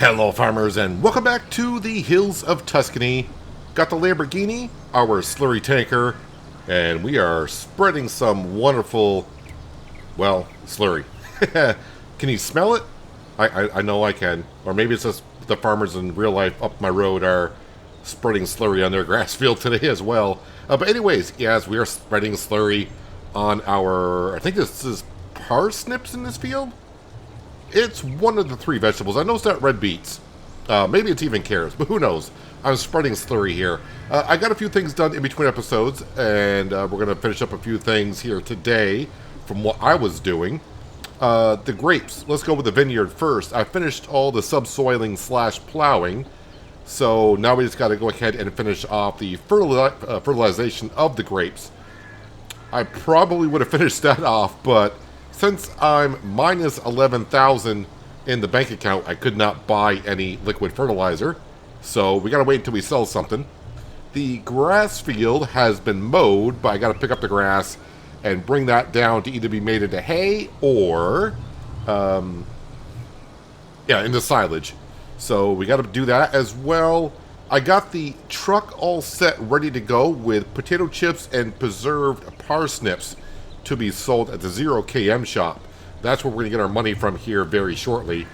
Hello farmers and welcome back to the hills of Tuscany. Got the Lamborghini, our slurry tanker, and we are spreading some wonderful, well, slurry. Can you smell it? I know I can. Or maybe it's just the farmers in real life up my road are spreading slurry on their grass field today as well. But anyways, yes, we are spreading slurry on our, I think this is parsnips in this field? It's one of the three vegetables. I know it's not red beets. Maybe it's even carrots, but who knows? I'm spreading slurry here. I got a few things done in between episodes, and we're going to finish up a few things here today from what I was doing. The grapes. Let's go with the vineyard first. I finished all the subsoiling / plowing, so now we just got to go ahead and finish off the fertilization of the grapes. I probably would have finished that off, but since I'm minus 11,000 in the bank account, I could not buy any liquid fertilizer. So we gotta wait until we sell something. The grass field has been mowed, but I gotta pick up the grass and bring that down to either be made into hay or, into silage. So we gotta do that as well. I got the truck all set, ready to go with potato chips and preserved parsnips to be sold at the 0KM shop. That's where we're gonna get our money from here very shortly.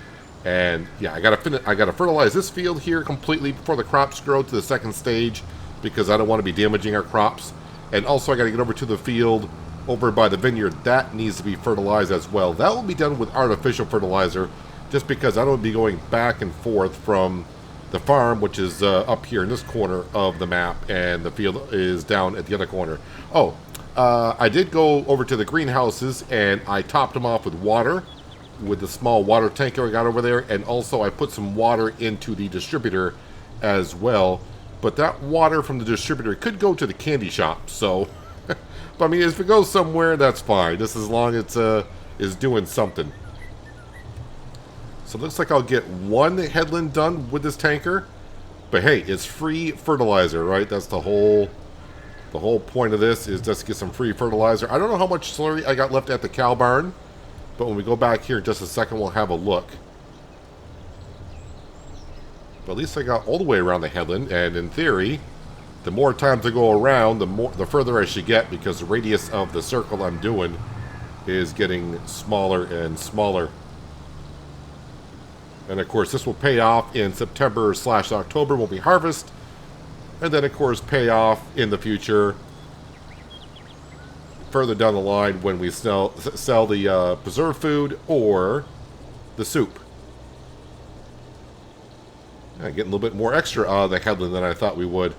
And yeah, I gotta fertilize this field here completely before the crops grow to the second stage, because I don't want to be damaging our crops. And also I gotta get over to the field over by the vineyard. That needs to be fertilized as well. That will be done with artificial fertilizer, just because I don't want to be going back and forth from the farm, which is up here in this corner of the map, and the field is down at the other corner. I did go over to the greenhouses and I topped them off with water with the small water tanker I got over there, and also I put some water into the distributor as well. But that water from the distributor could go to the candy shop, so but I mean, if it goes somewhere, that's fine, just as long as it's doing something. So it looks like I'll get one headland done with this tanker, but hey, it's free fertilizer, right? That's the whole point of this, is just to get some free fertilizer. I don't know how much slurry I got left at the cow barn, but when we go back here in just a second, we'll have a look. But at least I got all the way around the headland, and in theory, the more times I go around, the further I should get, because the radius of the circle I'm doing is getting smaller and smaller. And of course, this will pay off in September / October when we harvest. And then, of course, pay off in the future, further down the line, when we sell the preserved food or the soup. I'm getting a little bit more extra out of the headland than I thought we would.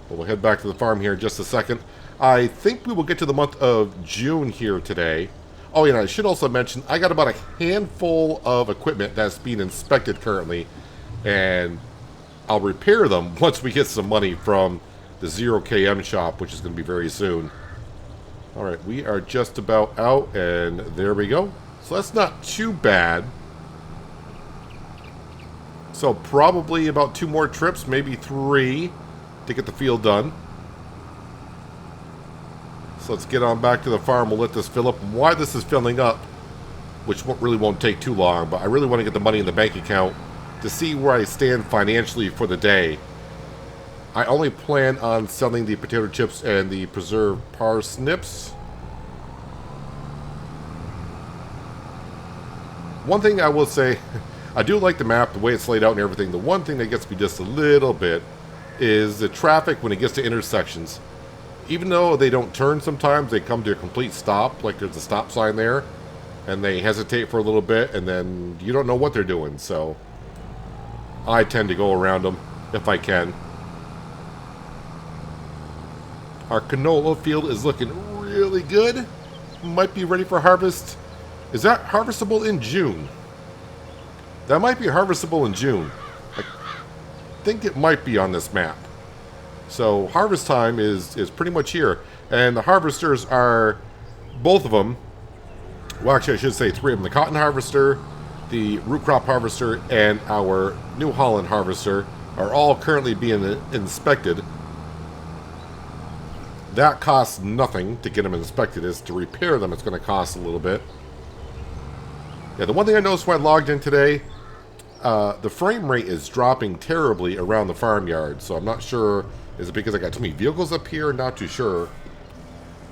But we'll head back to the farm here in just a second. I think we will get to the month of June here today. Oh, yeah, I should also mention, I got about a handful of equipment that's being inspected currently. And I'll repair them once we get some money from the 0KM shop, which is going to be very soon. Alright, we are just about out, and there we go. So that's not too bad. So probably about 2 more trips, maybe 3, to get the field done. So let's get on back to the farm. We'll let this fill up. And while this is filling up, which really won't take too long, but I really want to get the money in the bank account to see where I stand financially for the day. I only plan on selling the potato chips and the preserved parsnips. One thing I will say, I do like the map, the way it's laid out and everything. The one thing that gets me just a little bit is the traffic when it gets to intersections. Even though they don't turn sometimes, they come to a complete stop, like there's a stop sign there, and they hesitate for a little bit, and then you don't know what they're doing, so I tend to go around them if I can. Our canola field is looking really good. Might be ready for harvest. Is that harvestable in June? That might be harvestable in June. I think it might be on this map. So harvest time is pretty much here. And the harvesters are, both of them, well actually I should say 3 of them. The cotton harvester, the root crop harvester, and our New Holland harvester are all currently being inspected. That costs nothing to get them inspected. Is to repair them, it's going to cost a little bit. Yeah, the one thing I noticed when I logged in today, the frame rate is dropping terribly around the farmyard. So I'm not sure, is it because I got too many vehicles up here? Not too sure.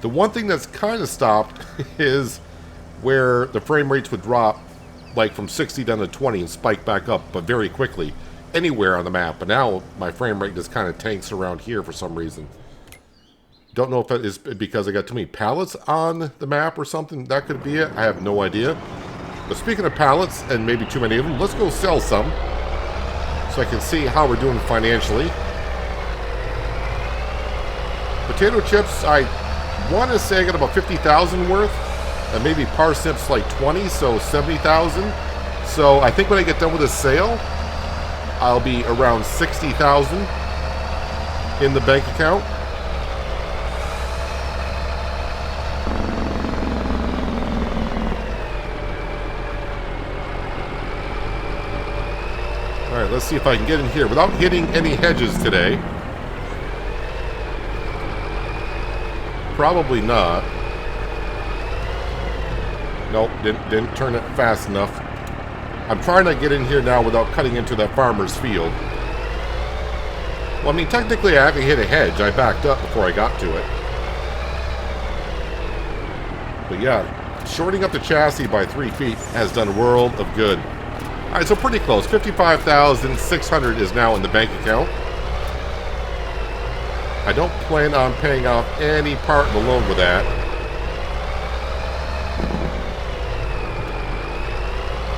The one thing that's kind of stopped is where the frame rates would drop like from 60 down to 20 and spike back up, but very quickly, anywhere on the map. But now my frame rate just kind of tanks around here for some reason. Don't know if that is because I got too many pallets on the map or something. That could be it. I have no idea. But speaking of pallets, and maybe too many of them, let's go sell some so I can see how we're doing financially. Potato chips, I want to say I got about 50,000 worth. And maybe parsnips like 20, so 70,000. So I think when I get done with this sale, I'll be around 60,000 in the bank account. Alright, let's see if I can get in here without hitting any hedges today. Probably not. Nope, didn't turn it fast enough. I'm trying to get in here now without cutting into that farmer's field. Well, I mean, technically I haven't hit a hedge. I backed up before I got to it. But yeah, shorting up the chassis by 3 feet has done a world of good. Alright, so pretty close. 55,600 is now in the bank account. I don't plan on paying off any part of the loan with that.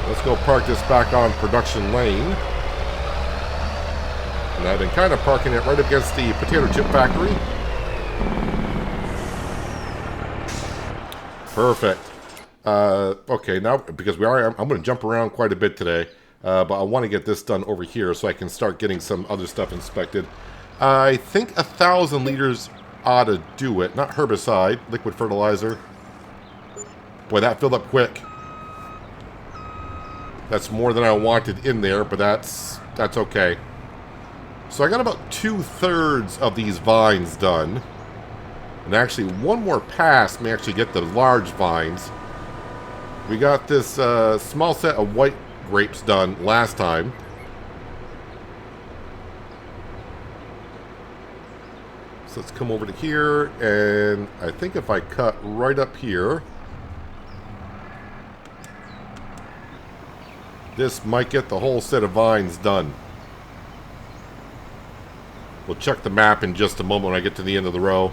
Let's go park this back on production lane. And I've been kind of parking it right against the potato chip factory. Perfect. Okay, now, because I'm going to jump around quite a bit today. But I want to get this done over here so I can start getting some other stuff inspected. I think 1,000 liters ought to do it. Not herbicide, liquid fertilizer. Boy, that filled up quick. That's more than I wanted in there, but that's okay. So I got about 2/3 of these vines done. And actually, one more pass may actually get the large vines. We got this small set of white grapes done last time. So let's come over to here, and I think if I cut right up here, this might get the whole set of vines done. We'll check the map in just a moment when I get to the end of the row.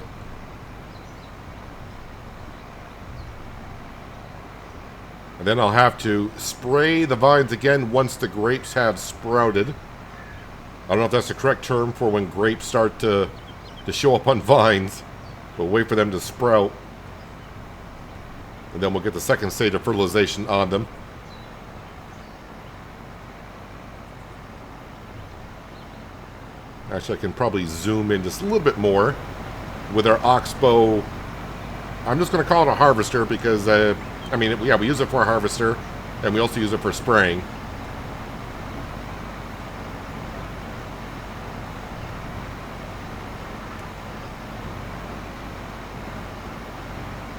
And then I'll have to spray the vines again once the grapes have sprouted. I don't know if that's the correct term for when grapes start to show up on vines, but wait for them to sprout. And then we'll get the second stage of fertilization on them. Actually, I can probably zoom in just a little bit more with our oxbow. I'm just going to call it a harvester because, I mean, yeah, we use it for a harvester, and we also use it for spraying.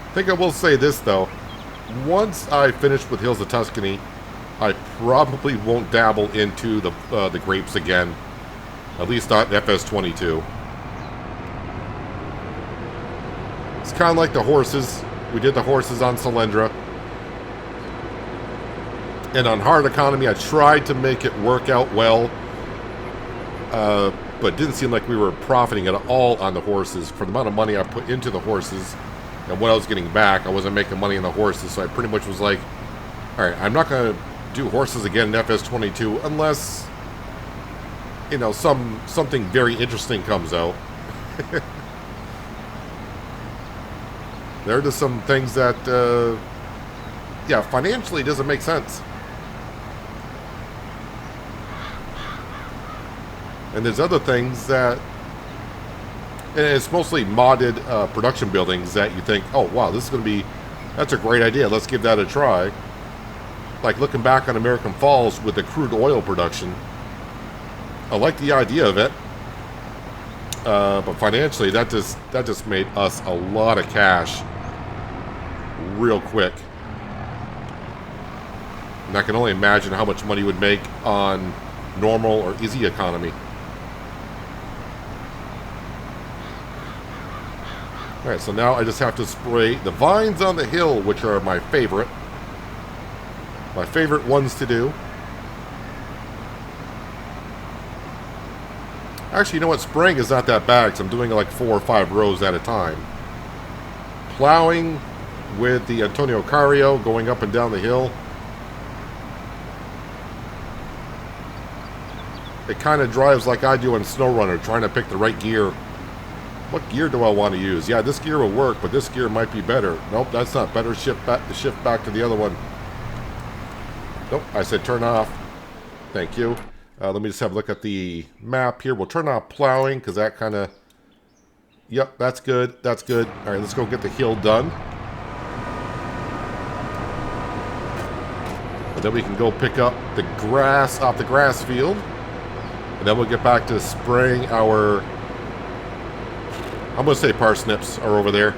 I think I will say this, though. Once I finish with Hills of Tuscany, I probably won't dabble into the grapes again. At least not in FS22. It's kind of like the horses. We did the horses on Solyndra. And on hard economy, I tried to make it work out well. But it didn't seem like we were profiting at all on the horses. For the amount of money I put into the horses and what I was getting back, I wasn't making money on the horses. So I pretty much was like, alright, I'm not going to do horses again in FS22 unless, you know, something very interesting comes out. There are just some things that, yeah, financially doesn't make sense. And there's other things that, and it's mostly modded production buildings that you think, oh, wow, this is going to be, that's a great idea. Let's give that a try. Like looking back on American Falls with the crude oil production. I like the idea of it, but financially, that just made us a lot of cash real quick. And I can only imagine how much money you would make on normal or easy economy. Alright, so now I just have to spray the vines on the hill, which are my favorite. My favorite ones to do. Actually, you know what? Spraying is not that bad, because I'm doing like 4 or 5 rows at a time. Plowing with the Antonio Cario, going up and down the hill. It kind of drives like I do on SnowRunner, trying to pick the right gear. What gear do I want to use? Yeah, this gear will work, but this gear might be better. Nope, that's not better. Shift back to the other one. Nope, I said turn off. Thank you. Let me just have a look at the map here. We'll turn off plowing, because that kind of... Yep, that's good. That's good. All right, let's go get the hill done. And then we can go pick up the grass off the grass field. And then we'll get back to spraying our... I'm going to say parsnips are over there.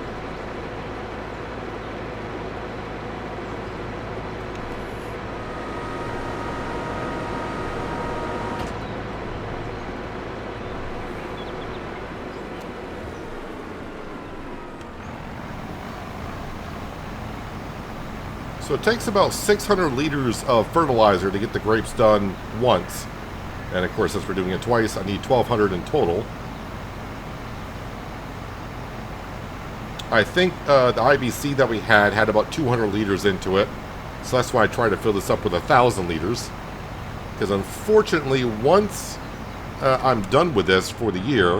So it takes about 600 liters of fertilizer to get the grapes done once. And of course, since we're doing it twice, I need 1,200 in total. I think the IBC that we had about 200 liters into it. So that's why I tried to fill this up with 1,000 liters. Because unfortunately, once I'm done with this for the year,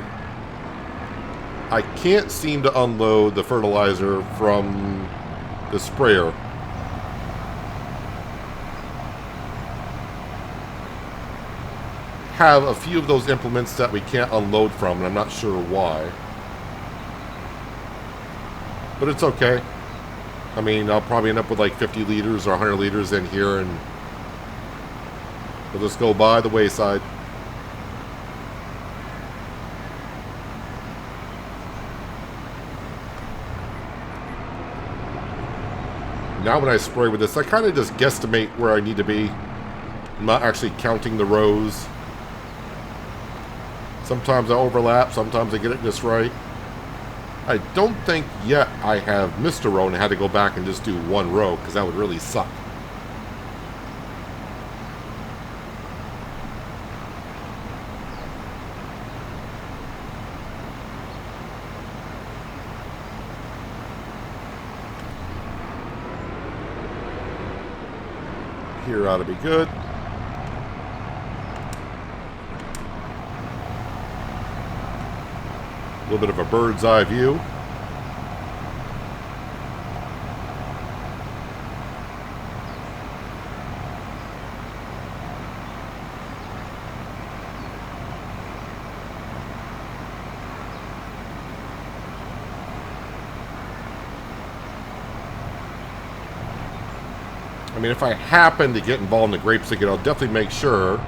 I can't seem to unload the fertilizer from the sprayer. Have a few of those implements that we can't unload from, and I'm not sure why. But it's okay. I mean, I'll probably end up with like 50 liters or 100 liters in here, and we'll just go by the wayside. Now when I spray with this, I kind of just guesstimate where I need to be. I'm not actually counting the rows. Sometimes I overlap, sometimes I get it just right. I don't think yet I have missed a row and had to go back and just do one row, because that would really suck. Here ought to be good. A little bit of a bird's eye view. I mean, if I happen to get involved in the grapes again, I'll definitely make sure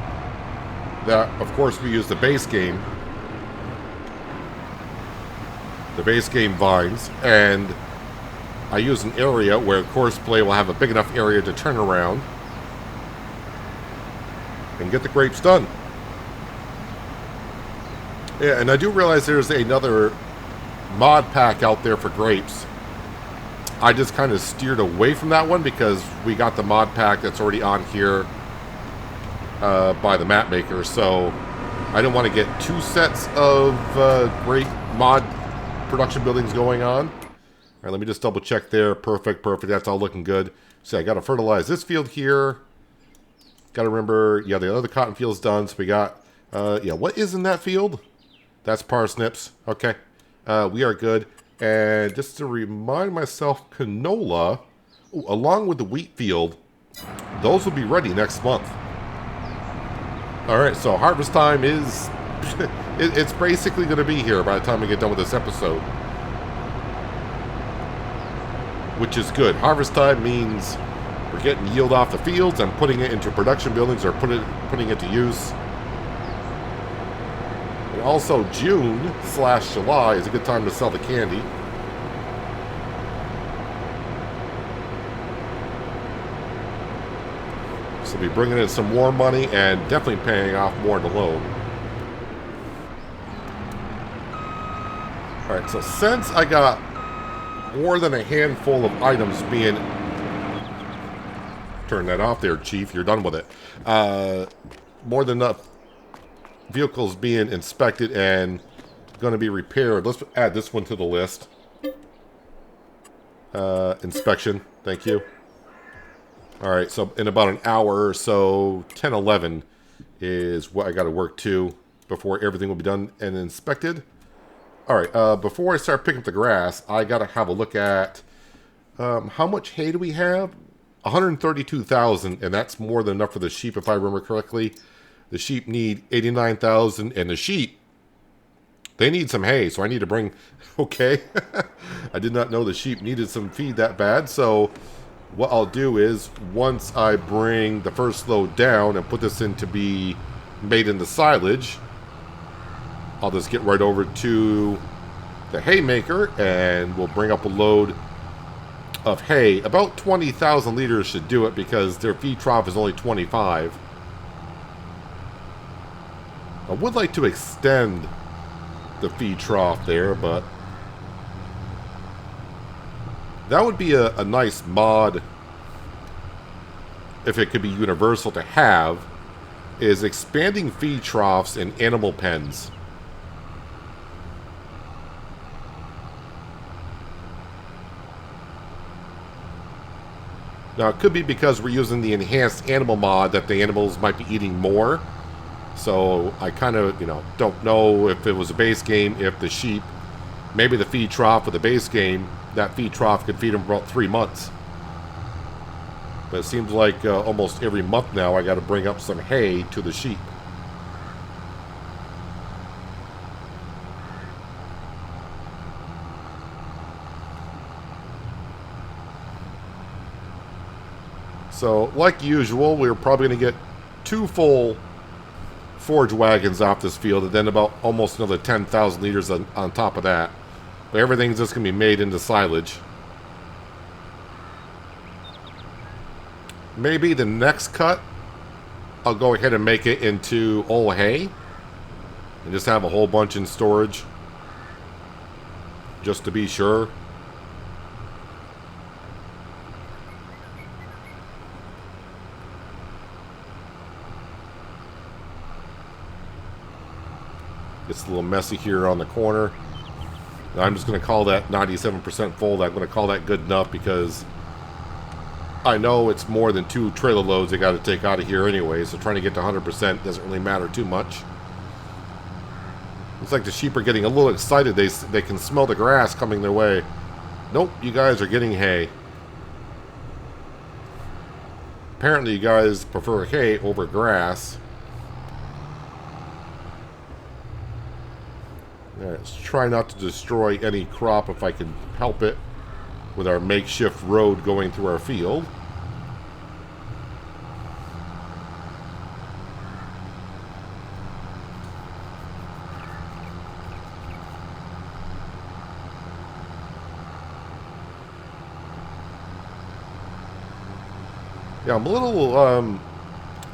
that, of course, we use the base game. The base game vines, and I use an area where course play will have a big enough area to turn around and get the grapes done. Yeah, and I do realize there's another mod pack out there for grapes. I just kind of steered away from that one because we got the mod pack that's already on here by the map maker, so I don't want to get 2 sets of grape mod production buildings going on. All right, let me just double check there. Perfect, perfect. That's all looking good. So I got to fertilize this field here. Got to remember, yeah, the other cotton field's done. So we got, yeah, what is in that field? That's parsnips. Okay, we are good. And just to remind myself, canola, along with the wheat field, those will be ready next month. All right, so harvest time is... it's basically going to be here by the time we get done with this episode. Which is good. Harvest time means we're getting yield off the fields and putting it into production buildings or putting it to use. And also June/July is a good time to sell the candy. So we'll be bringing in some more money and definitely paying off more in the loan. Alright, so since I got more than a handful of items being... Turn that off there, Chief. You're done with it. More than enough vehicles being inspected and going to be repaired. Let's add this one to the list. Inspection. Thank you. Alright, so in about an hour or so, 10:11 is what I got to work to before everything will be done and inspected. Alright, before I start picking up the grass, I got to have a look at how much hay do we have? 132,000, and that's more than enough for the sheep if I remember correctly. The sheep need 89,000, and the sheep, they need some hay, so I need to bring... Okay, I did not know the sheep needed some feed that bad, so what I'll do is, once I bring the first load down and put this in to be made into silage, I'll just get right over to the haymaker, and we'll bring up a load of hay. About 20,000 liters should do it, because their feed trough is only 25. I would like to extend the feed trough there, but that would be a nice mod, if it could be universal to have, is expanding feed troughs in animal pens. Now, it could be because we're using the enhanced animal mod that the animals might be eating more. So, I kind of, don't know if it was a base game, if the sheep, maybe the feed trough for the base game, that feed trough could feed them for about 3 months. But it seems like almost every month now I got to bring up some hay to the sheep. So, like usual, we're probably going to get 2 full forage wagons off this field, and then about almost another 10,000 liters on top of that. But everything's just going to be made into silage. Maybe the next cut, I'll go ahead and make it into all hay. And just have a whole bunch in storage. Just to be sure. It's a little messy here on the corner. I'm just going to call that 97% full. I'm going to call that good enough, because I know it's more than 2 trailer loads they got to take out of here anyway, so trying to get to 100% doesn't really matter too much. Looks like the sheep are getting a little excited. They can smell the grass coming their way. Nope, you guys are getting hay. Apparently you guys prefer hay over grass. Alright, let's try not to destroy any crop if I can help it with our makeshift road going through our field. Yeah, I'm a little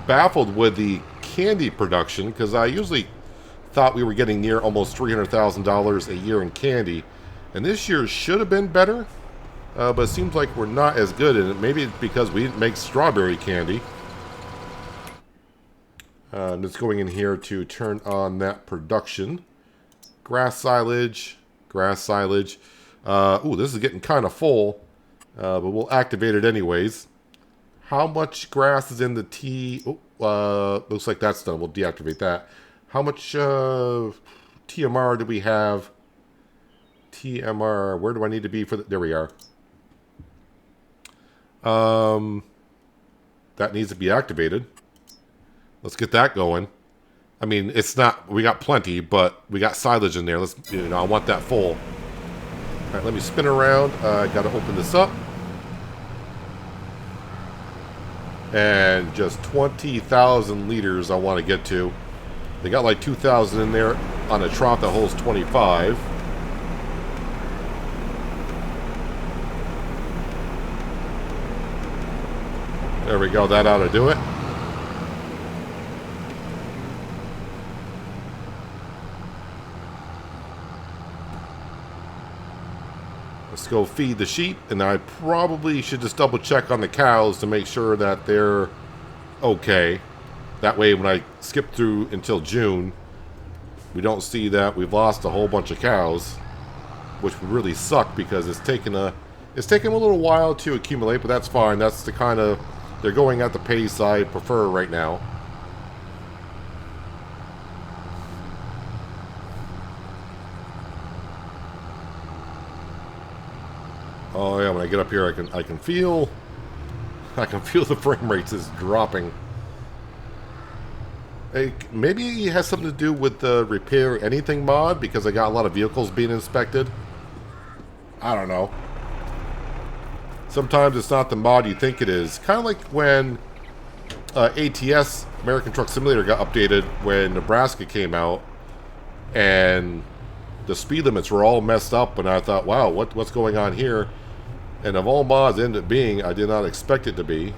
baffled with the candy production, because I usually thought we were getting near almost $300,000 a year in candy, and this year should have been better, but it seems like we're not as good in it. Maybe it's because we didn't make strawberry candy. I'm just going in here to turn on that production. Grass silage, grass silage. Ooh, this is getting kind of full, but we'll activate it anyways. How much grass is in the T? Oh, looks like that's done. We'll deactivate that. How much TMR do we have? TMR, where do I need to be for the... There we are. That needs to be activated. Let's get that going. I mean, it's not... We got plenty, but we got silage in there. Let's, I want that full. All right, let me spin around. I got to open this up. And just 20,000 liters I want to get to. They got like 2,000 in there on a trough that holds 25. There we go. That ought to do it. Let's go feed the sheep, and I probably should just double check on the cows to make sure that they're okay. That way when I skip through until June, we don't see that we've lost a whole bunch of cows, which would really suck because it's taken a little while to accumulate, but that's fine. That's the kind of, they're going at the pace I prefer right now. Oh yeah, when I get up here, I can feel the frame rates is dropping. Hey, maybe it has something to do with the repair anything mod because I got a lot of vehicles being inspected. I don't know. Sometimes it's not the mod you think it is. Kind of like when ATS, American Truck Simulator, got updated when Nebraska came out, and the speed limits were all messed up, and I thought, wow, what's going on here? And of all mods it ended up being, I did not expect it to be.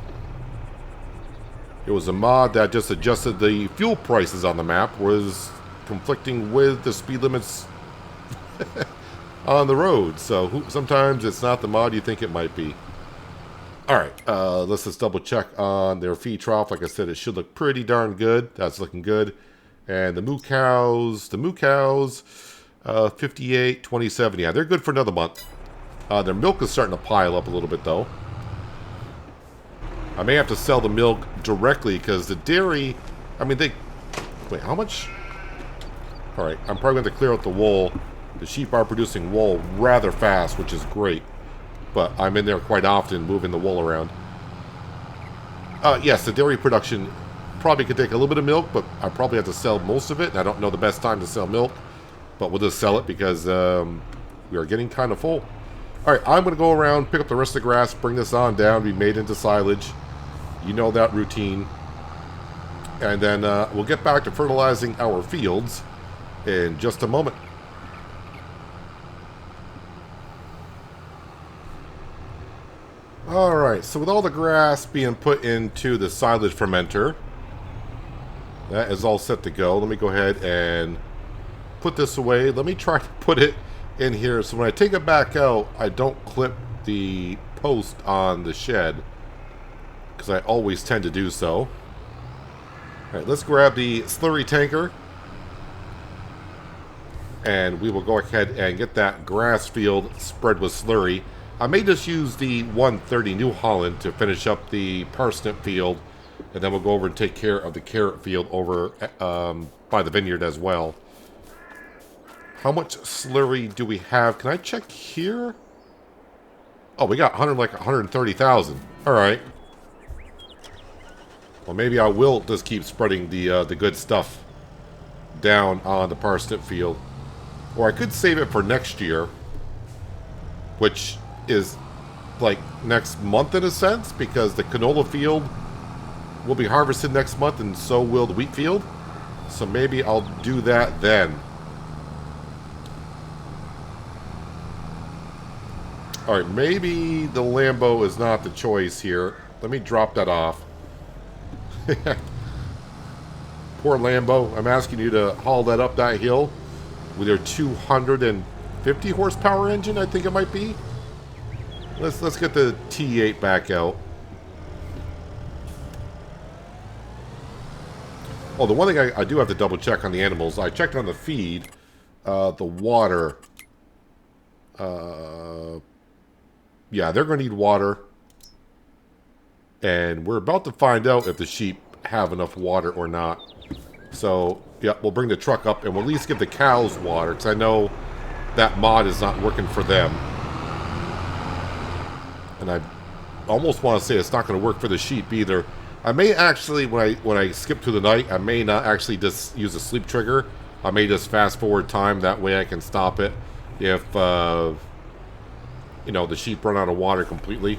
It was a mod that just adjusted the fuel prices on the map, was conflicting with the speed limits on the road. So sometimes it's not the mod you think it might be. Alright, let's just double check on their feed trough. Like I said, it should look pretty darn good. That's looking good. And the moo cows, 58, 27. Yeah, they're good for another month. Their milk is starting to pile up a little bit, though. I may have to sell the milk directly because the dairy, I mean, wait, how much? Alright, I'm probably going to clear out the wool. The sheep are producing wool rather fast, which is great. But I'm in there quite often moving the wool around. Yes, the dairy production probably could take a little bit of milk, but I probably have to sell most of it. And I don't know the best time to sell milk, but we'll just sell it because we are getting kind of full. Alright, I'm going to go around, pick up the rest of the grass, bring this on down, be made into silage. You know that routine. And then we'll get back to fertilizing our fields in just a moment. Alright, so with all the grass being put into the silage fermenter, that is all set to go. Let me go ahead and put this away. Let me try to put it in here so when I take it back out, I don't clip the post on the shed, because I always tend to do so. Alright, let's grab the slurry tanker, and we will go ahead and get that grass field spread with slurry. I may just use the 130 New Holland to finish up the parsnip field, and then we'll go over and take care of the carrot field over by the vineyard as well. How much slurry do we have? Can I check here? Oh, we got 130,000. All right. Well, maybe I will just keep spreading the good stuff down on the parsnip field, or I could save it for next year, which is like next month in a sense, because the canola field will be harvested next month, and so will the wheat field. So maybe I'll do that then. Alright, maybe the Lambo is not the choice here. Let me drop that off. Poor Lambo. I'm asking you to haul that up that hill with your 250 horsepower engine, I think it might be. Let's get the T8 back out. Oh, the one thing I do have to double check on the animals. I checked on the feed, the water. Yeah, they're going to need water. And we're about to find out if the sheep have enough water or not. So, yeah, we'll bring the truck up and we'll at least give the cows water, because I know that mod is not working for them. And I almost want to say it's not going to work for the sheep either. I may actually, when I skip through the night, I may not actually just use a sleep trigger. I may just fast forward time. That way I can stop it if, you know, the sheep run out of water completely.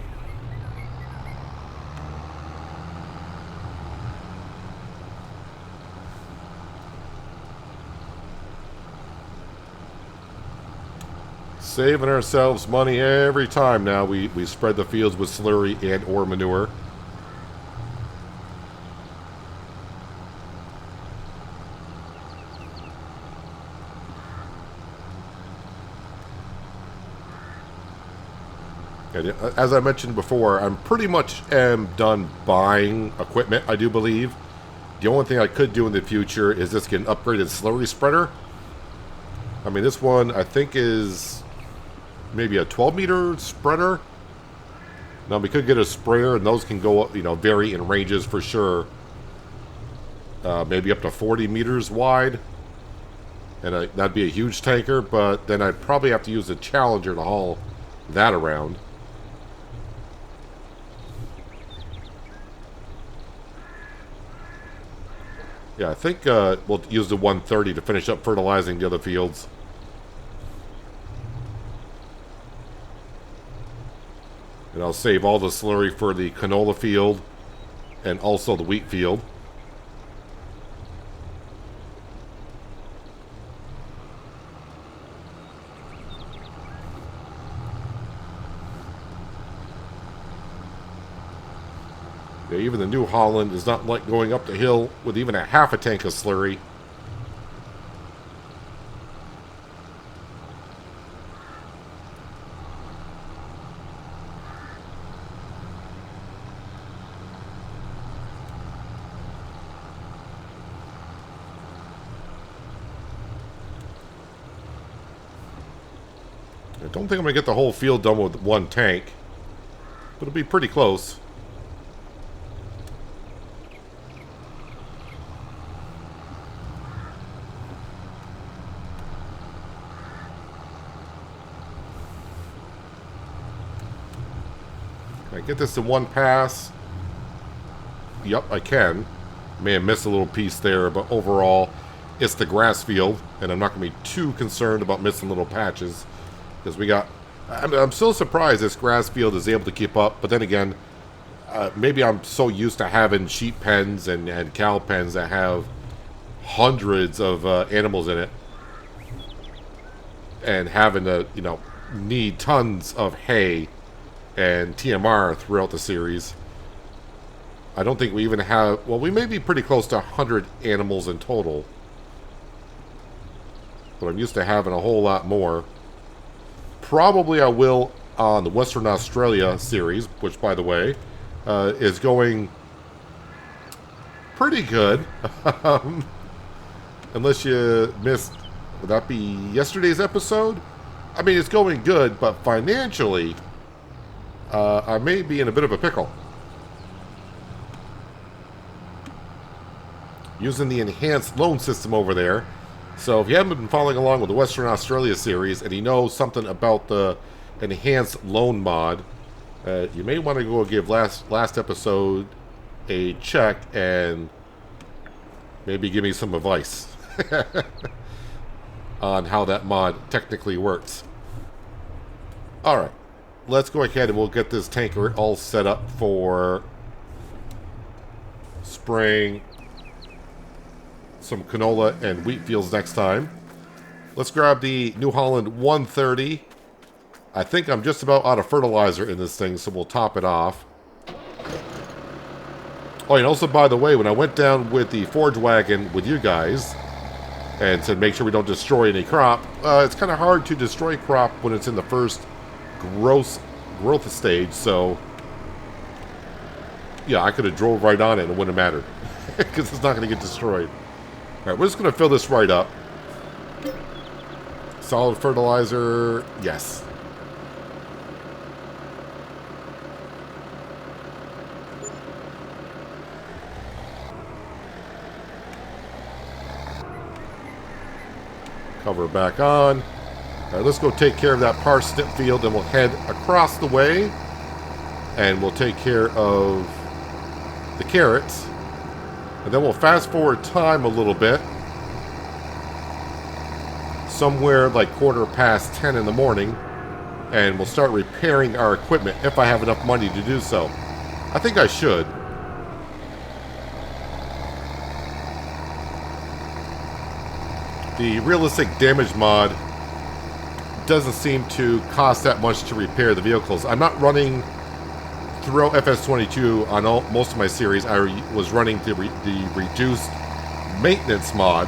Saving ourselves money every time now we spread the fields with slurry and or manure. And as I mentioned before, I'm pretty much am done buying equipment, I do believe. The only thing I could do in the future is just get an upgraded slurry spreader. I mean, this one I think is maybe a 12-meter spreader. Now, we could get a sprayer, and those can go, vary in ranges for sure. Maybe up to 40 meters wide. And that'd be a huge tanker, but then I'd probably have to use a Challenger to haul that around. Yeah, I think we'll use the 130 to finish up fertilizing the other fields. And I'll save all the slurry for the canola field and also the wheat field. Yeah, even the New Holland is not like going up the hill with even a half a tank of slurry. I don't think I'm going to get the whole field done with one tank, but it'll be pretty close. Can I get this in one pass? Yep, I can. May have missed a little piece there, but overall, it's the grass field, and I'm not going to be too concerned about missing little patches. Because we got... I'm still surprised this grass field is able to keep up, but then again, maybe I'm so used to having sheep pens and cow pens that have hundreds of animals in it, and having to, need tons of hay and TMR throughout the series. I don't think we even have... Well, we may be pretty close to 100 animals in total. But I'm used to having a whole lot more. Probably I will on the Western Australia series, which, by the way, is going pretty good. Unless you missed... Would that be yesterday's episode? I mean, it's going good, but financially... I may be in a bit of a pickle. Using the enhanced loan system over there. So if you haven't been following along with the Western Australia series and you know something about the enhanced loan mod, you may want to go give last episode a check and maybe give me some advice on how that mod technically works. Alright. Let's go ahead and we'll get this tanker all set up for spraying some canola and wheat fields next time. Let's grab the New Holland 130. I think I'm just about out of fertilizer in this thing, so we'll top it off. Oh, and also, by the way, when I went down with the forage wagon with you guys and said make sure we don't destroy any crop, it's kind of hard to destroy crop when it's in the first growth stage, so yeah, I could have drove right on it and it wouldn't matter because it's not going to get destroyed. Alright, we're just going to fill this right up. Solid fertilizer, yes. Cover back on. Alright, let's go take care of that parsnip field and we'll head across the way and we'll take care of the carrots. And then we'll fast forward time a little bit. Somewhere like 10:15 in the morning. And we'll start repairing our equipment if I have enough money to do so. I think I should. The realistic damage mod doesn't seem to cost that much to repair the vehicles. I'm not running throughout FS22 on most of my series. I was running the reduced maintenance mod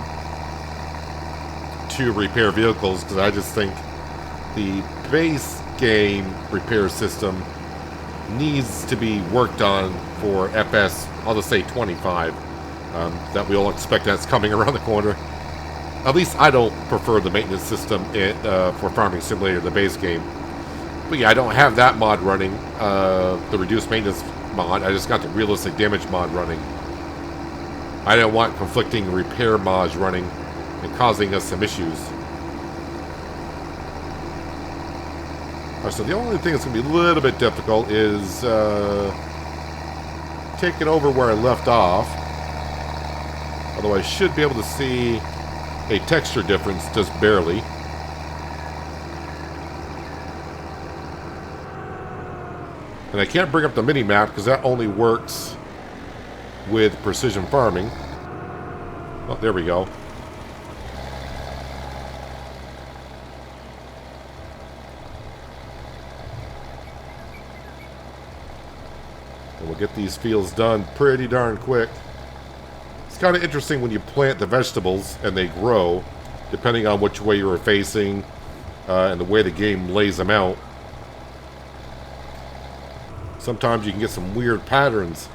to repair vehicles because I just think the base game repair system needs to be worked on for FS, I'll just say 25. That we all expect that's coming around the corner. At least I don't prefer the maintenance system for Farming Simulator, the base game. But yeah, I don't have that mod running, the reduced maintenance mod. I just got the realistic damage mod running. I didn't want conflicting repair mods running and causing us some issues. Alright, so the only thing that's going to be a little bit difficult is taking over where I left off. Although I should be able to see a texture difference just barely. And I can't bring up the mini-map because that only works with precision farming. Oh, there we go. And we'll get these fields done pretty darn quick. It's kind of interesting when you plant the vegetables and they grow, depending on which way you're facing and the way the game lays them out. Sometimes you can get some weird patterns.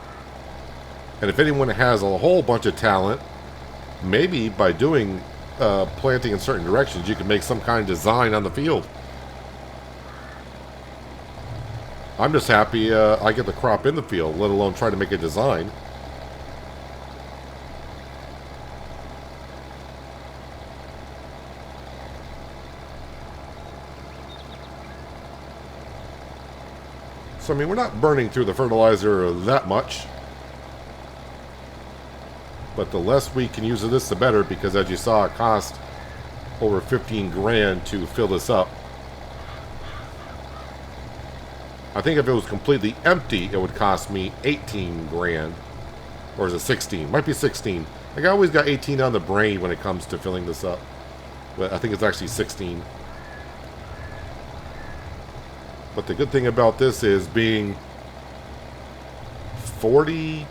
And if anyone has a whole bunch of talent, maybe by doing planting in certain directions, you can make some kind of design on the field. I'm just happy I get the crop in the field, let alone try to make a design. So, I mean, we're not burning through the fertilizer that much. But the less we can use of this, the better, because as you saw, it cost over 15 grand to fill this up. I think if it was completely empty, it would cost me 18 grand. Or is it 16? Might be 16. Like, I always got 18 on the brain when it comes to filling this up. But I think it's actually 16. But the good thing about this is being 40,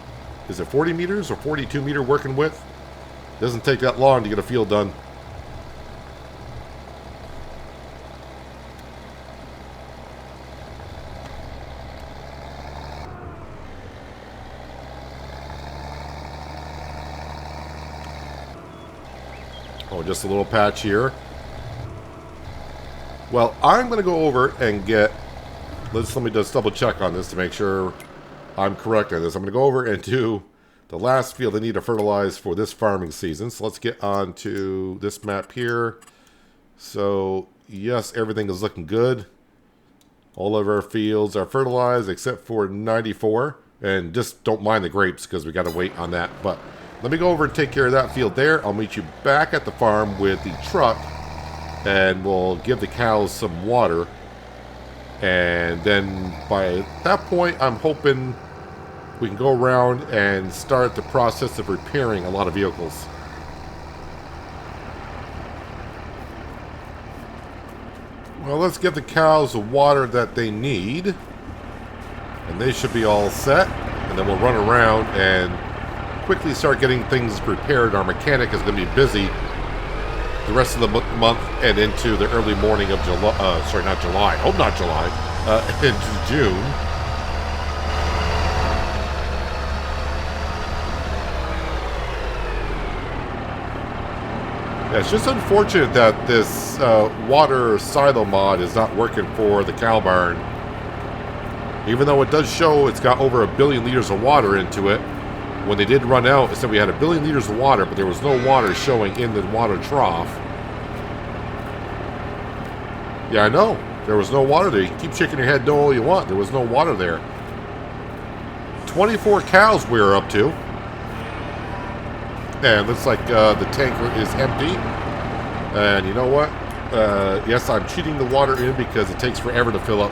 is it 40 meters or 42 meter working width? Doesn't take that long to get a field done. Oh, just a little patch here. Well, I'm going to go over and get... Let me just double check on this to make sure I'm correct on this. I'm going to go over and do the last field I need to fertilize for this farming season. So let's get on to this map here. So, yes, everything is looking good. All of our fields are fertilized except for 94. And just don't mind the grapes because we got to wait on that. But let me go over and take care of that field there. I'll meet you back at the farm with the truck. And we'll give the cows some water. And then by that point, I'm hoping we can go around and start the process of repairing a lot of vehicles. Well, let's give the cows the water that they need. And they should be all set. And then we'll run around and quickly start getting things prepared. Our mechanic is going to be busy the rest of the month and into the early morning of July. Sorry, not July. Hope not July. Into June. Yeah, it's just unfortunate that this water silo mod is not working for the cow barn. Even though it does show it's got over 1 billion liters of water into it. When they did run out, it said we had 1 billion liters of water, but there was no water showing in the water trough. Yeah, I know. There was no water there. You can keep shaking your head no all you want. There was no water there. 24 cows we were up to. And looks like the tanker is empty. And you know what? Yes, I'm cheating the water in because it takes forever to fill up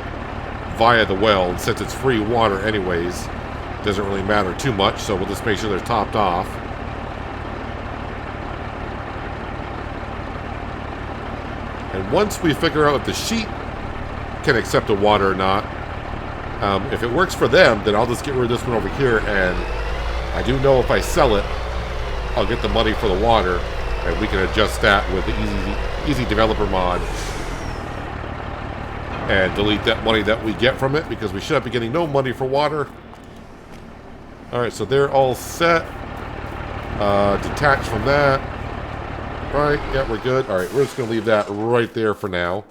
via the well. And since it's free water anyways, it doesn't really matter too much. So we'll just make sure they're topped off. And once we figure out if the sheep can accept the water or not, if it works for them, then I'll just get rid of this one over here. And I do know if I sell it, I'll get the money for the water, and we can adjust that with the easy developer mod. and delete that money that we get from it, because we should be getting no money for water. Alright, so they're all set. Detach from that. Right, yeah, we're good. Alright, we're just going to leave that right there for now.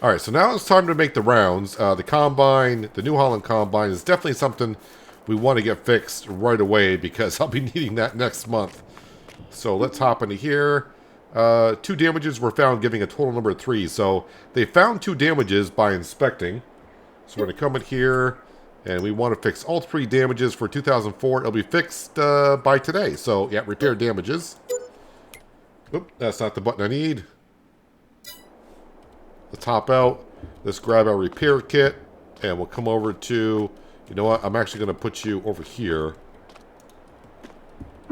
Alright, so now it's time to make the rounds. The Combine, the New Holland Combine, is definitely something we want to get fixed right away, because I'll be needing that next month. So let's hop into here. 2 damages were found, giving a total number of 3. So they found 2 damages by inspecting. So we're going to come in here, and we want to fix all 3 damages for 2004. It'll be fixed by today. So yeah, repair damages. Oop, that's not the button I need. Let's hop out. Let's grab our repair kit, and we'll come over to... You know what? I'm actually going to put you over here.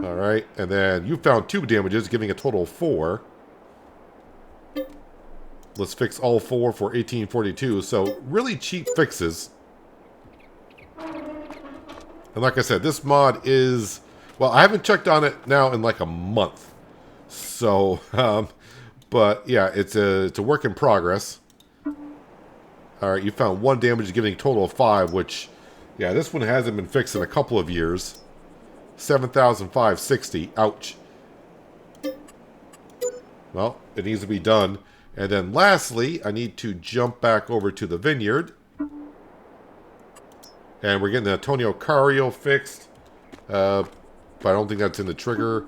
Alright, and then you found 2 damages, giving a total of 4. Let's fix all 4 for 1842. So, really cheap fixes. And like I said, this mod is... Well, I haven't checked on it now in like a month. So, but yeah, it's a work in progress. Alright, you found 1 damage, giving a total of 5, which... Yeah, this one hasn't been fixed in a couple of years. 7,560. Ouch. Well, it needs to be done. And then lastly, I need to jump back over to the Vineyard. And we're getting the Antonio Cario fixed. But I don't think that's in the trigger.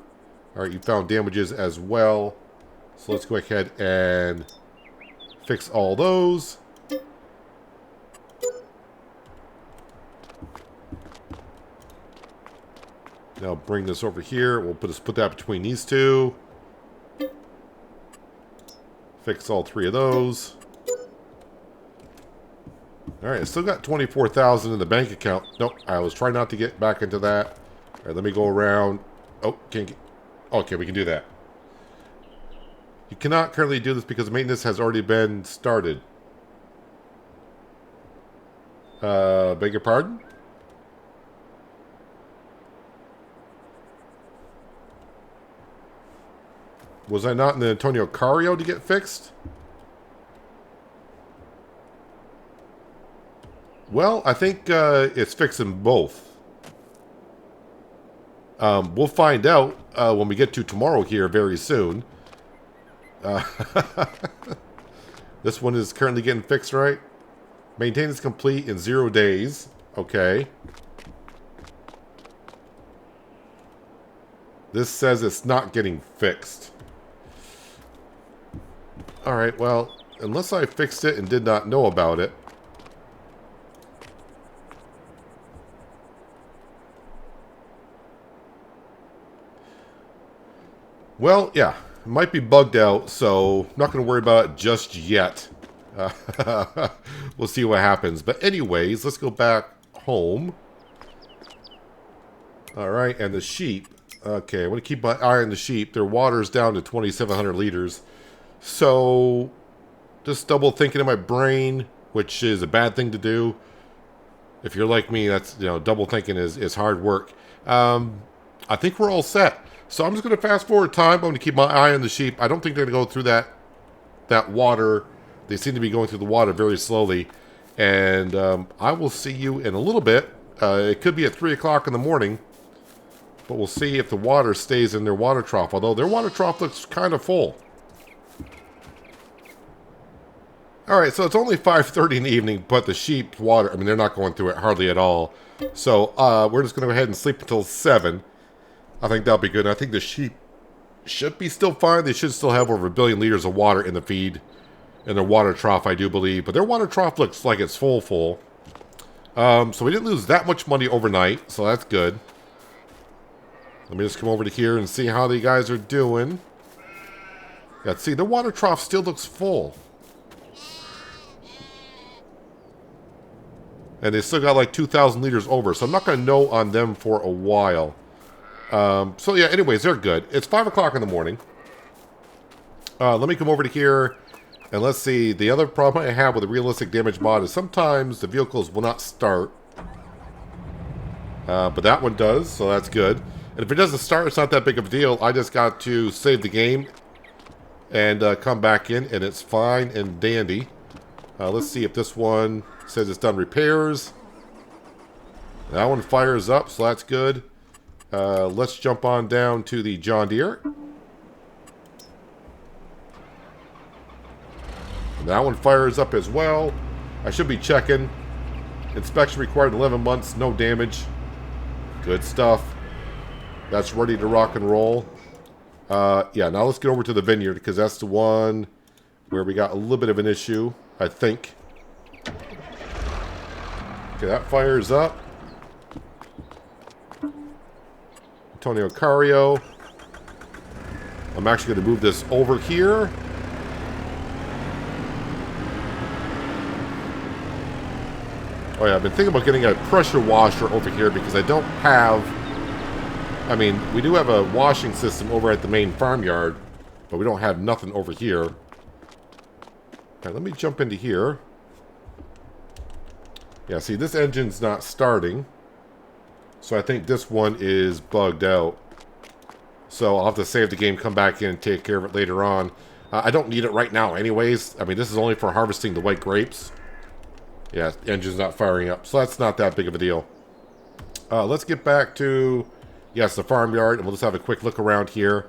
Alright, you found damages as well. So let's go ahead and fix all those. Now bring this over here. We'll put that between these 2. Fix all 3 of those. Alright, I still got 24,000 in the bank account. Nope, I was trying not to get back into that. Alright, let me go around. Oh, can't get... Okay, we can do that. You cannot currently do this because maintenance has already been started. Beg your pardon? Was I not in the Antonio Cario to get fixed? Well, I think it's fixing both. We'll find out when we get to tomorrow here very soon. This one is currently getting fixed, right? Maintenance complete in 0 days. Okay. This says it's not getting fixed. Alright, well, unless I fixed it and did not know about it. Well, yeah, it might be bugged out, so I'm not going to worry about it just yet. We'll see what happens. But anyways, let's go back home. Alright, and the sheep. Okay, I want to keep my eye on the sheep. Their water's down to 2,700 liters. So, just double thinking in my brain, which is a bad thing to do. If you're like me, that's, you know, double thinking is hard work. I think we're all set. So I'm just going to fast forward time. I'm going to keep my eye on the sheep. I don't think they're going to go through that water. They seem to be going through the water very slowly. And I will see you in a little bit. It could be at 3 o'clock in the morning. But we'll see if the water stays in their water trough. Although their water trough looks kind of full. Alright, so it's only 5:30 in the evening, but the sheep water, I mean, they're not going through it hardly at all. So, we're just going to go ahead and sleep until 7. I think that'll be good. And I think the sheep should be still fine. They should still have over 1 billion liters of water in the feed, in their water trough, I do believe. But their water trough looks like it's full. So we didn't lose that much money overnight, so that's good. Let me just come over to here and see how the guys are doing. Yeah, see, their water trough still looks full. And they still got like 2,000 liters over. So I'm not going to know on them for a while. So yeah, anyways, they're good. It's 5 o'clock in the morning. Let me come over to here. And let's see. The other problem I have with a realistic damage mod is sometimes the vehicles will not start. But that one does, so that's good. And if it doesn't start, it's not that big of a deal. I just got to save the game. and come back in, and it's fine and dandy. Let's see if this one says it's done repairs. That one fires up, so that's good. Let's jump on down to the John Deere. And that one fires up as well. I should be checking. Inspection required in 11 months, no damage. Good stuff. That's ready to rock and roll. Yeah, now let's get over to the Vineyard, because that's the one where we got a little bit of an issue, I think. Okay, that fires up. Antonio Cario. I'm actually going to move this over here. Oh yeah, I've been thinking about getting a pressure washer over here because I don't have... I mean, we do have a washing system over at the main farmyard, but we don't have nothing over here. Okay, let me jump into here. Yeah, see, this engine's not starting. So I think this one is bugged out. So I'll have to save the game, come back in, and take care of it later on. I don't need it right now anyways. I mean, this is only for harvesting the white grapes. Yeah, the engine's not firing up. So that's not that big of a deal. Let's get back to, yes, the farmyard. And we'll just have a quick look around here.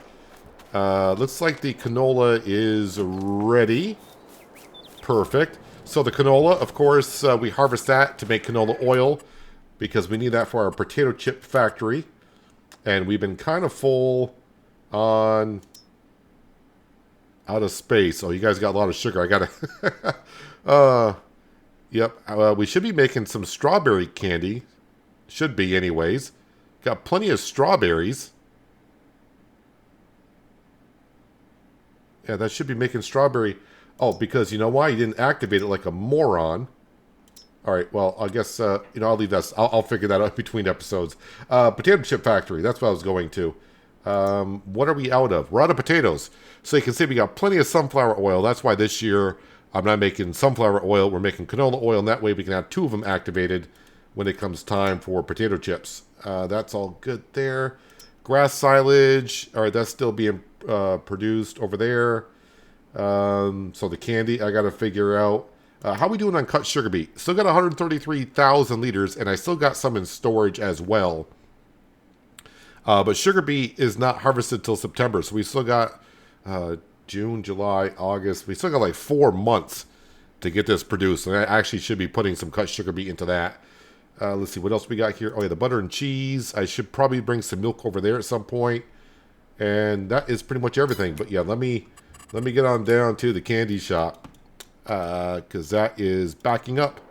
Looks like the canola is ready. Perfect. So the canola, of course, we harvest that to make canola oil, because we need that for our potato chip factory. And we've been kind of full on out of space. Oh, you guys got a lot of sugar. I gotta... Yep. We should be making some strawberry candy. Should be anyways. Got plenty of strawberries. Yeah, that should be making strawberry... Oh, because you know why? You didn't activate it like a moron. All right, well, I guess, I'll leave that. I'll figure that out between episodes. Potato chip factory, that's what I was going to. What are we out of? We're out of potatoes. So you can see we got plenty of sunflower oil. That's why this year I'm not making sunflower oil. We're making canola oil, and that way we can have 2 of them activated when it comes time for potato chips. That's all good there. Grass silage, all right, that's still being produced over there. So the candy, I got to figure out. How are we doing on cut sugar beet? Still got 133,000 liters, and I still got some in storage as well. But sugar beet is not harvested till September, so we still got June, July, August. We still got like 4 months to get this produced, and I actually should be putting some cut sugar beet into that. Let's see, what else we got here? Oh yeah, the butter and cheese. I should probably bring some milk over there at some point. And that is pretty much everything. But yeah, let me get on down to the candy shop, because that is backing up.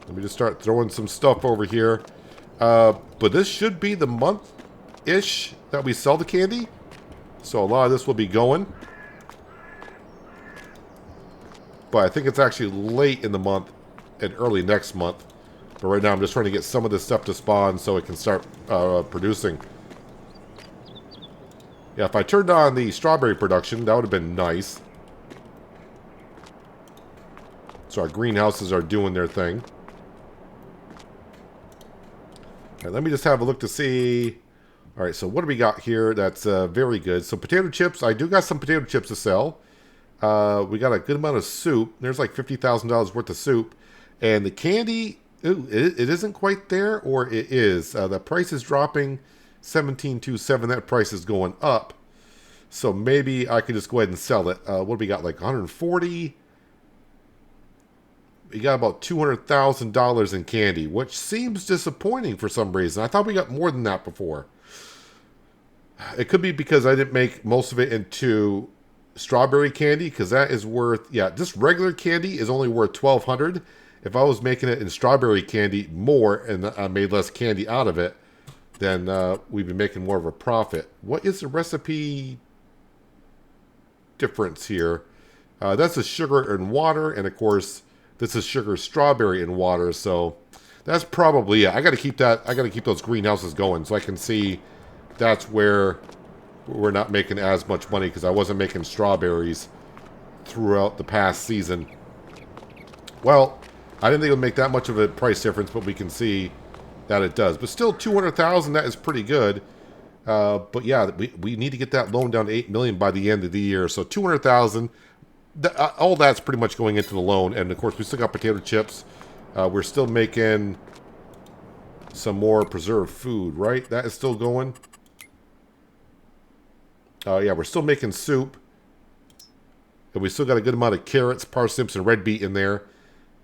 Let me just start throwing some stuff over here. But this should be the month-ish that we sell the candy. So a lot of this will be going. But I think it's actually late in the month and early next month. But right now I'm just trying to get some of this stuff to spawn so it can start producing. Yeah, if I turned on the strawberry production, that would have been nice. So our greenhouses are doing their thing. All right, let me just have a look to see. All right, so what do we got here that's very good? So potato chips, I do got some potato chips to sell. We got a good amount of soup. There's like $50,000 worth of soup. And the candy, ooh, it isn't quite there, or it is. The price is dropping, $17.27. That price is going up. So maybe I could just go ahead and sell it. What do we got, like 140? We got about $200,000 in candy, which seems disappointing for some reason. I thought we got more than that before. It could be because I didn't make most of it into strawberry candy, because that is worth, yeah, just regular candy is only worth $1,200. If I was making it in strawberry candy more and I made less candy out of it, then we'd be making more of a profit. What is the recipe difference here? That's a sugar and water, and of course this is sugar, strawberry, and water. So that's probably it. I got to keep that. I got to keep those greenhouses going so I can see. That's where we're not making as much money, because I wasn't making strawberries throughout the past season. Well, I didn't think it would make that much of a price difference, but we can see that it does. But still, 200,000, that is pretty good. But yeah, we need to get that loan down to 8 million by the end of the year. So 200,000, all that's pretty much going into the loan. And of course, we still got potato chips. We're still making some more preserved food, right? That is still going. Yeah, we're still making soup. And we still got a good amount of carrots, parsnips, and red beet in there.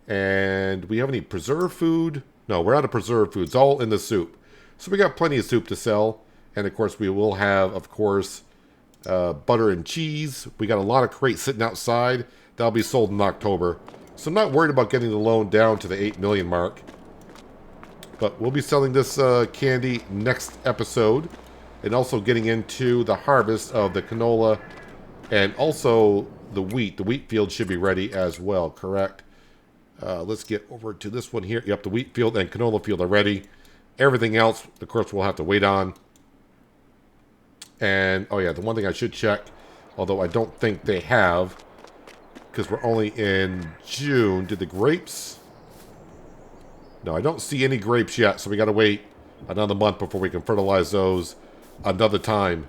And we have any preserved food? No, we're out of preserved food. It's all in the soup. So we got plenty of soup to sell. And of course, we will have, of course, butter and cheese. We got a lot of crates sitting outside. That'll be sold in October. So I'm not worried about getting the loan down to the 8 million mark. But we'll be selling this candy next episode. And also getting into the harvest of the canola and also the wheat. The wheat field should be ready as well, correct? Let's get over to this one here. Yep, the wheat field and canola field are ready. Everything else, of course, we'll have to wait on. And, oh yeah, the one thing I should check, although I don't think they have, because we're only in June. Did the grapes? No, I don't see any grapes yet, so we got to wait another month before we can fertilize those another time.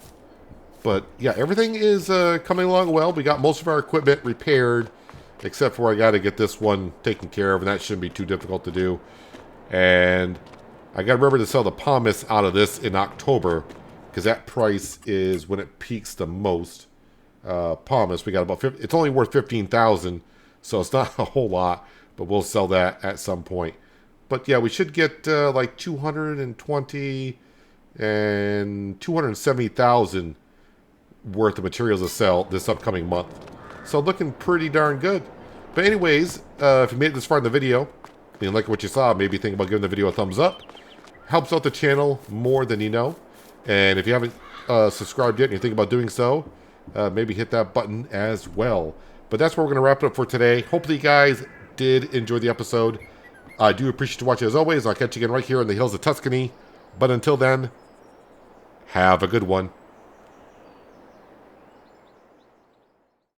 But yeah, everything is coming along well. We got most of our equipment repaired, except for I got to get this one taken care of, and that shouldn't be too difficult to do. And I got to remember to sell the pomace out of this in October, because that price is when it peaks the most. Pomace, we got about it's only worth 15,000, so it's not a whole lot, but we'll sell that at some point. But yeah, we should get like 220 and 270,000 worth of materials to sell this upcoming month. So looking pretty darn good. But anyways, if you made it this far in the video, and you like what you saw, maybe think about giving the video a thumbs up. Helps out the channel more than you know. And if you haven't subscribed yet and you think about doing so, maybe hit that button as well. But that's where we're going to wrap it up for today. Hopefully you guys did enjoy the episode. I do appreciate you watching as always. I'll catch you again right here in the hills of Tuscany. But until then, have a good one.